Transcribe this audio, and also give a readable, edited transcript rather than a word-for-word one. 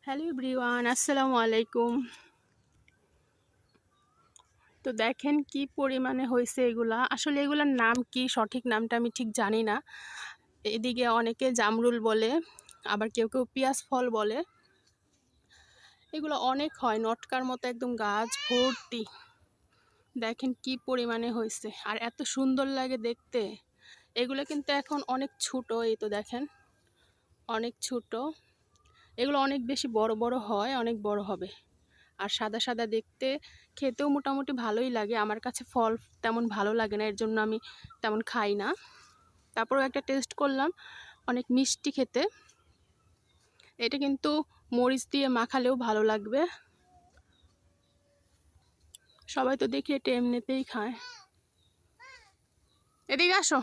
Hello everyone, আসসালামু আলাইকুম। তো দেখেন কি পরিমাণে হয়েছে এগুলা। আসলে এগুলার নাম কি, সঠিক নামটা আমি ঠিক জানি না। এদিকে অনেকে জামরুল বলে, আবার কেউ কেউ পিয়াজ ফল বলে। এগুলো অনেক হয়, নটকার মতো একদম গাছ ভর্তি। দেখেন কি পরিমাণে হয়েছে, আর এত সুন্দর লাগে দেখতে। এগুলো কিন্তু এখন অনেক ছোট, এই তো দেখেন অনেক ছোট। এগুলো অনেক বেশি বড় বড় হয়, অনেক বড় হবে। আর সাদা সাদা দেখতে, খেতেও মোটামুটি ভালোই লাগে। আমার কাছে ফল তেমন ভালো লাগে না, এর জন্য আমি তেমন খাই না। তারপরেও একটা টেস্ট করলাম, অনেক মিষ্টি খেতে। এটা কিন্তু মরিচ দিয়ে মাখালেও ভালো লাগবে। সবাই তো দেখি এটা এমনিতেই খায়। এদিকে আসো।